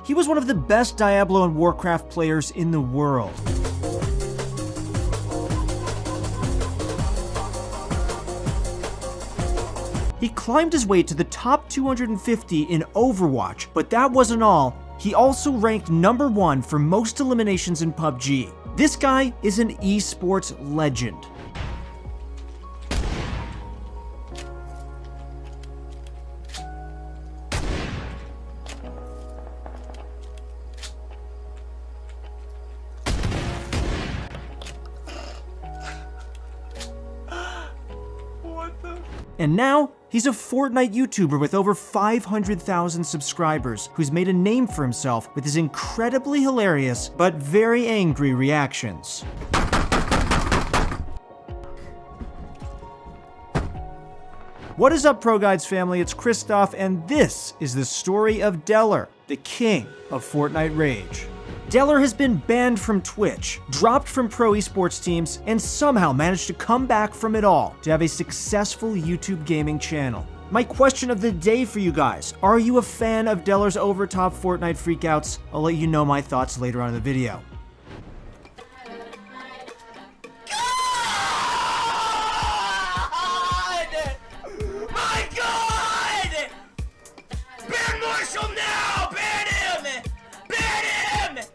He was one of the best Diablo and Warcraft players in the world. He climbed his way to the top 250 in Overwatch, but that wasn't all. He also ranked #1 for most eliminations in PUBG. This guy is an esports legend. And now, he's a Fortnite YouTuber with over 500,000 subscribers who's made a name for himself with his incredibly hilarious but very angry reactions. What is up, Pro Guides family? It's Christoph, and this is the story of Dellor, the king of Fortnite Rage. Dellor has been banned from Twitch, dropped from pro esports teams, and somehow managed to come back from it all to have a successful YouTube gaming channel. My question of the day for you guys: are you a fan of Dellor's overtop Fortnite freakouts? I'll let you know my thoughts later on in the video. My God! Ban Marshall now! Ban him! Ban him!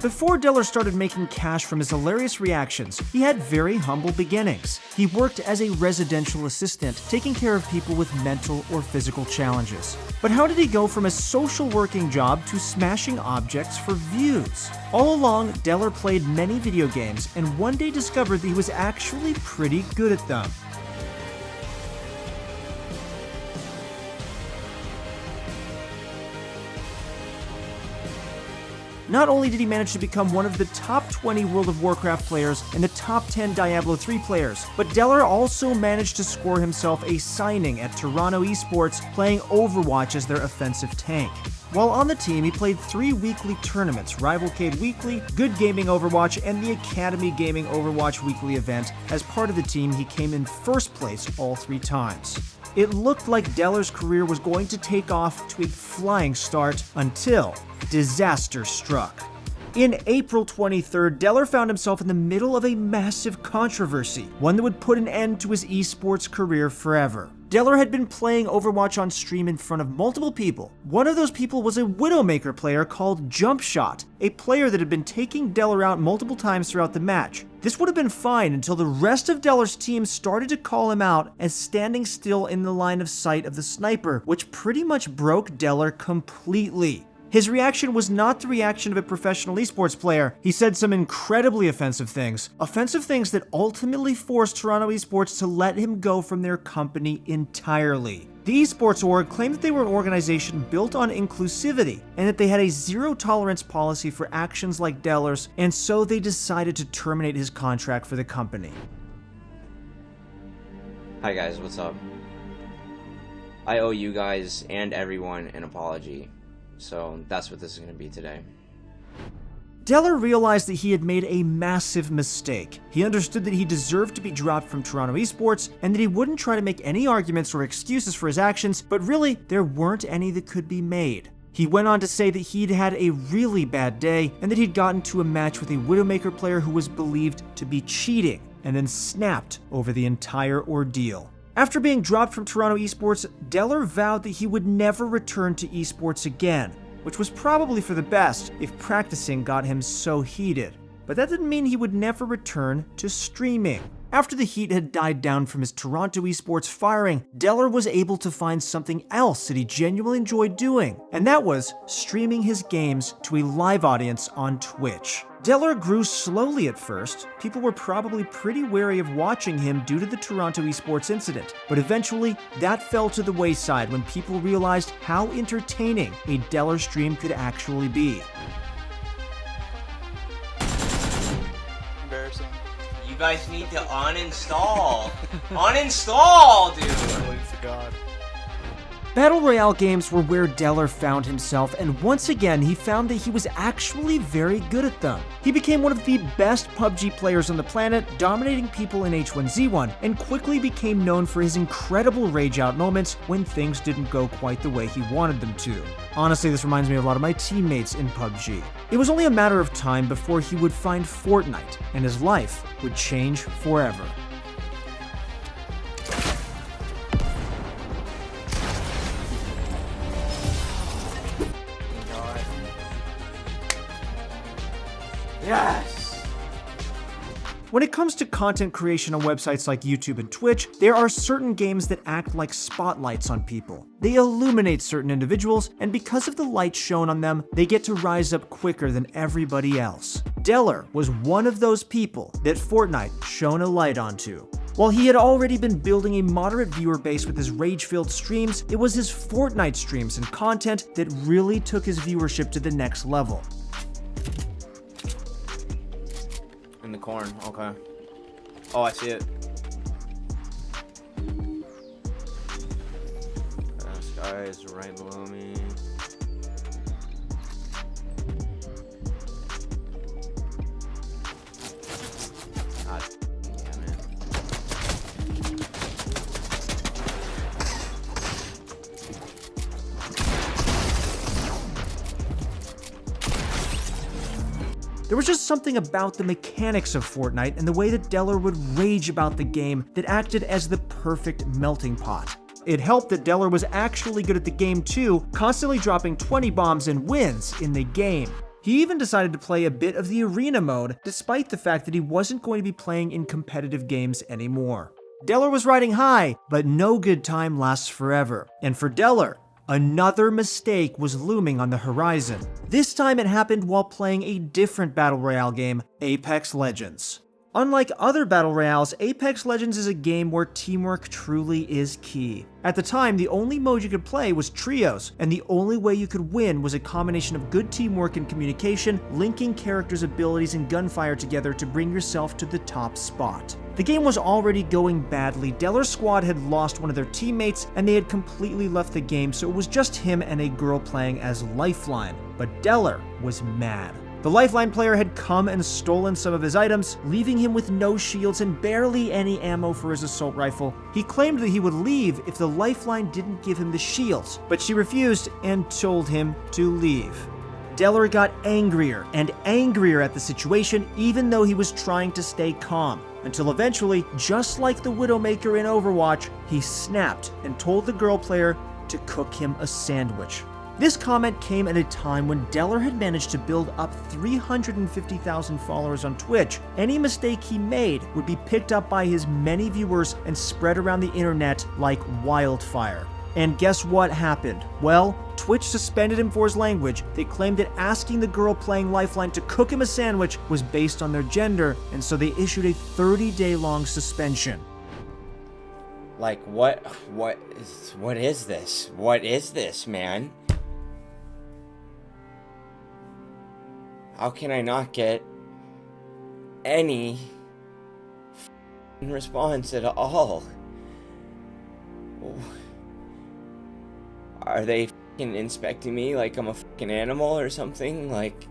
Before Dellor started making cash from his hilarious reactions, he had very humble beginnings. He worked as a residential assistant, taking care of people with mental or physical challenges. But how did he go from a social working job to smashing objects for views? All along, Dellor played many video games and one day discovered that he was actually pretty good at them. Not only did he manage to become one of the top 20 World of Warcraft players and the top 10 Diablo 3 players, but Dellor also managed to score himself a signing at Toronto Esports, playing Overwatch as their offensive tank. While on the team, he played 3 weekly tournaments: Rivalcade Weekly, Good Gaming Overwatch, and the Academy Gaming Overwatch Weekly event. As part of the team, he came in first place all 3 times. It looked like Dellor's career was going to take off to a flying start until disaster struck. In April 23rd, Dellor found himself in the middle of a massive controversy, one that would put an end to his esports career forever. Dellor had been playing Overwatch on stream in front of multiple people. One of those people was a Widowmaker player called Jumpshot, a player that had been taking Dellor out multiple times throughout the match. This would have been fine until the rest of Dellor's team started to call him out as standing still in the line of sight of the sniper, which pretty much broke Dellor completely. His reaction was not the reaction of a professional esports player. He said some incredibly offensive things that ultimately forced Toronto Esports to let him go from their company entirely. The esports org claimed that they were an organization built on inclusivity and that they had a zero-tolerance policy for actions like Dellor's, and so they decided to terminate his contract for the company. Hi guys, what's up? I owe you guys and everyone an apology. So that's what this is going to be today. Dellor realized that he had made a massive mistake. He understood that he deserved to be dropped from Toronto Esports and that he wouldn't try to make any arguments or excuses for his actions, but really, there weren't any that could be made. He went on to say that he'd had a really bad day and that he'd gotten to a match with a Widowmaker player who was believed to be cheating, and then snapped over the entire ordeal. After being dropped from Toronto Esports, Dellor vowed that he would never return to esports again, which was probably for the best if practicing got him so heated. But that didn't mean he would never return to streaming. After the heat had died down from his Toronto Esports firing, Dellor was able to find something else that he genuinely enjoyed doing, and that was streaming his games to a live audience on Twitch. Dellor grew slowly at first. People were probably pretty wary of watching him due to the Toronto Esports incident, but eventually that fell to the wayside when people realized how entertaining a Dellor stream could actually be. Embarrassing. You guys need to uninstall. Uninstall, dude. Glory to God. Battle Royale games were where Dellor found himself, and once again he found that he was actually very good at them. He became one of the best PUBG players on the planet, dominating people in H1Z1, and quickly became known for his incredible rage-out moments when things didn't go quite the way he wanted them to. Honestly, this reminds me of a lot of my teammates in PUBG. It was only a matter of time before he would find Fortnite, and his life would change forever. Yes! When it comes to content creation on websites like YouTube and Twitch, there are certain games that act like spotlights on people. They illuminate certain individuals, and because of the light shown on them, they get to rise up quicker than everybody else. Dellor was one of those people that Fortnite shone a light onto. While he had already been building a moderate viewer base with his rage-filled streams, it was his Fortnite streams and content that really took his viewership to the next level. In the corn, okay. Oh, I see it. This guy is right below me. God damn it. There was just something about the mechanics of Fortnite and the way that Dellor would rage about the game that acted as the perfect melting pot. It helped that Dellor was actually good at the game too, constantly dropping 20 bombs and wins in the game. He even decided to play a bit of the arena mode, despite the fact that he wasn't going to be playing in competitive games anymore. Dellor was riding high, but no good time lasts forever. And for Dellor, another mistake was looming on the horizon. This time it happened while playing a different Battle Royale game, Apex Legends. Unlike other Battle Royales, Apex Legends is a game where teamwork truly is key. At the time, the only mode you could play was trios, and the only way you could win was a combination of good teamwork and communication, linking characters' abilities and gunfire together to bring yourself to the top spot. The game was already going badly. Dellor's squad had lost one of their teammates, and they had completely left the game, so it was just him and a girl playing as Lifeline. But Dellor was mad. The Lifeline player had come and stolen some of his items, leaving him with no shields and barely any ammo for his assault rifle. He claimed that he would leave if the Lifeline didn't give him the shields, but she refused and told him to leave. Dellor got angrier and angrier at the situation, even though he was trying to stay calm, until eventually, just like the Widowmaker in Overwatch, he snapped and told the girl player to cook him a sandwich. This comment came at a time when Dellor had managed to build up 350,000 followers on Twitch. Any mistake he made would be picked up by his many viewers and spread around the internet like wildfire. And guess what happened? Well, Twitch suspended him for his language. They claimed that asking the girl playing Lifeline to cook him a sandwich was based on their gender, and so they issued a 30-day-long suspension. Like, what is this? What is this, man? How can I not get any response at all? Are they inspecting me like I'm a fucking animal or something? Like...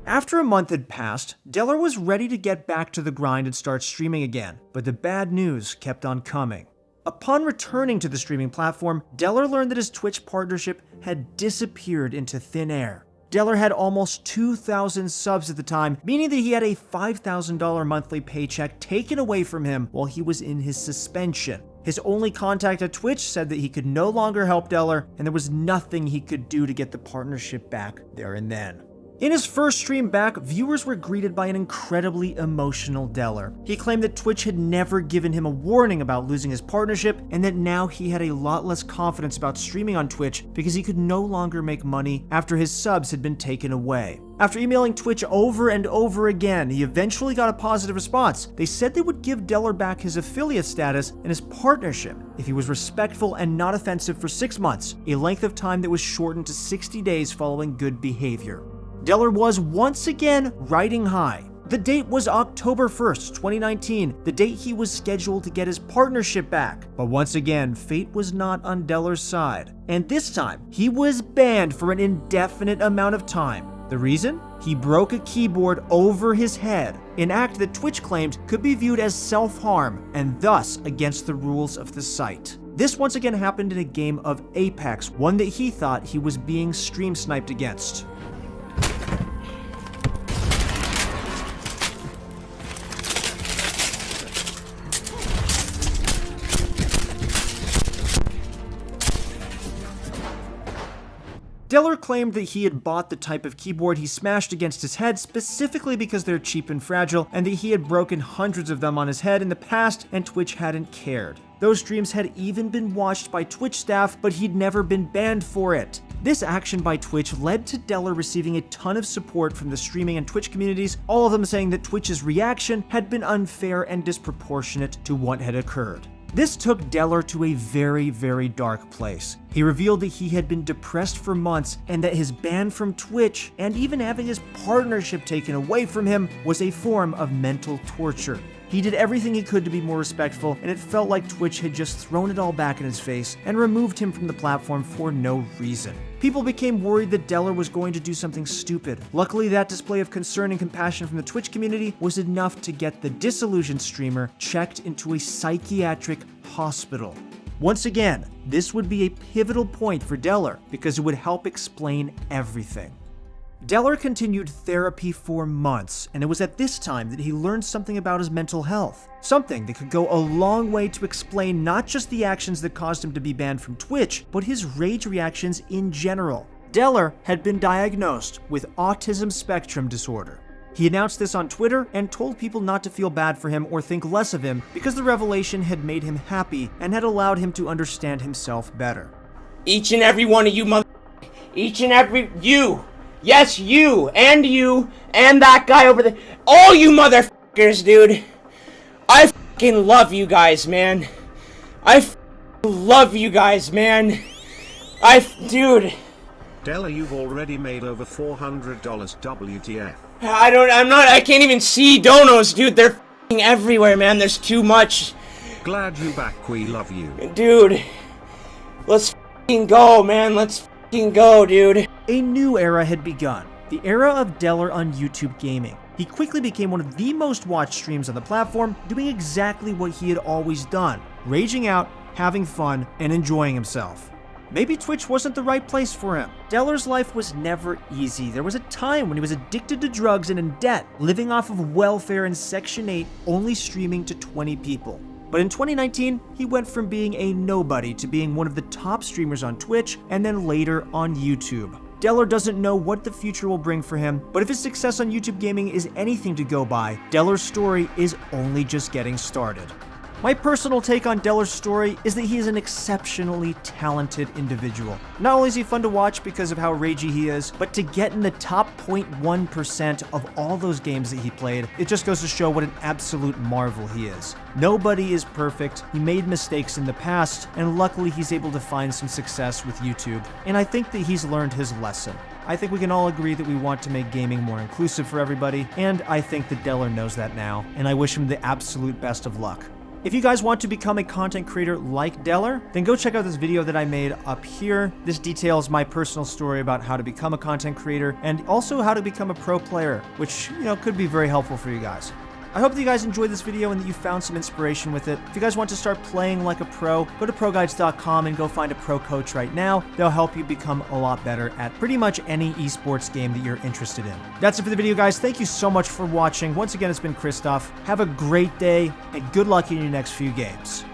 After a month had passed, Dellor was ready to get back to the grind and start streaming again, but the bad news kept on coming. Upon returning to the streaming platform, Dellor learned that his Twitch partnership had disappeared into thin air. Dellor had almost 2,000 subs at the time, meaning that he had a $5,000 monthly paycheck taken away from him while he was in his suspension. His only contact at Twitch said that he could no longer help Dellor, and there was nothing he could do to get the partnership back there and then. In his first stream back, viewers were greeted by an incredibly emotional Dellor. He claimed that Twitch had never given him a warning about losing his partnership, and that now he had a lot less confidence about streaming on Twitch because he could no longer make money after his subs had been taken away. After emailing Twitch over and over again, he eventually got a positive response. They said they would give Dellor back his affiliate status and his partnership if he was respectful and not offensive for 6 months, a length of time that was shortened to 60 days following good behavior. Dellor was once again riding high. The date was October 1st, 2019, the date he was scheduled to get his partnership back. But once again, fate was not on Dellor's side. And this time, he was banned for an indefinite amount of time. The reason? He broke a keyboard over his head, an act that Twitch claimed could be viewed as self-harm and thus against the rules of the site. This once again happened in a game of Apex, one that he thought he was being stream sniped against. Dellor claimed that he had bought the type of keyboard he smashed against his head specifically because they're cheap and fragile, and that he had broken hundreds of them on his head in the past and Twitch hadn't cared. Those streams had even been watched by Twitch staff, but he'd never been banned for it. This action by Twitch led to Dellor receiving a ton of support from the streaming and Twitch communities, all of them saying that Twitch's reaction had been unfair and disproportionate to what had occurred. This took Dellor to a very, very dark place. He revealed that he had been depressed for months and that his ban from Twitch and even having his partnership taken away from him was a form of mental torture. He did everything he could to be more respectful, and it felt like Twitch had just thrown it all back in his face and removed him from the platform for no reason. People became worried that Dellor was going to do something stupid. Luckily, that display of concern and compassion from the Twitch community was enough to get the disillusioned streamer checked into a psychiatric hospital. Once again, this would be a pivotal point for Dellor because it would help explain everything. Dellor continued therapy for months, and it was at this time that he learned something about his mental health. Something that could go a long way to explain not just the actions that caused him to be banned from Twitch, but his rage reactions in general. Dellor had been diagnosed with autism spectrum disorder. He announced this on Twitter and told people not to feel bad for him or think less of him because the revelation had made him happy and had allowed him to understand himself better. Each and every one of you each and every you. Yes, you and that guy over there. All you motherfuckers, dude. I fucking love you guys, man. I love you guys, man. Dude. Dellor, you've already made over $400 WTF. I can't even see donos, dude. They're fucking everywhere, man. There's too much. Glad you back, we love you. Dude. Let's fucking go, man. Let's fucking go, dude. A new era had begun, the era of Dellor on YouTube gaming. He quickly became one of the most watched streams on the platform, doing exactly what he had always done, raging out, having fun, and enjoying himself. Maybe Twitch wasn't the right place for him. Dellor's life was never easy. There was a time when he was addicted to drugs and in debt, living off of welfare in Section 8, only streaming to 20 people. But in 2019, he went from being a nobody to being one of the top streamers on Twitch and then later on YouTube. Dellor doesn't know what the future will bring for him, but if his success on YouTube gaming is anything to go by, Dellor's story is only just getting started. My personal take on Dellor's story is that he is an exceptionally talented individual. Not only is he fun to watch because of how ragey he is, but to get in the top 0.1% of all those games that he played, it just goes to show what an absolute marvel he is. Nobody is perfect, he made mistakes in the past, and luckily he's able to find some success with YouTube, and I think that he's learned his lesson. I think we can all agree that we want to make gaming more inclusive for everybody, and I think that Dellor knows that now, and I wish him the absolute best of luck. If you guys want to become a content creator like Dellor, then go check out this video that I made up here. This details my personal story about how to become a content creator and also how to become a pro player, which, could be very helpful for you guys. I hope that you guys enjoyed this video and that you found some inspiration with it. If you guys want to start playing like a pro, go to ProGuides.com and go find a pro coach right now. They'll help you become a lot better at pretty much any esports game that you're interested in. That's it for the video, guys. Thank you so much for watching. Once again, it's been Christoph. Have a great day and good luck in your next few games.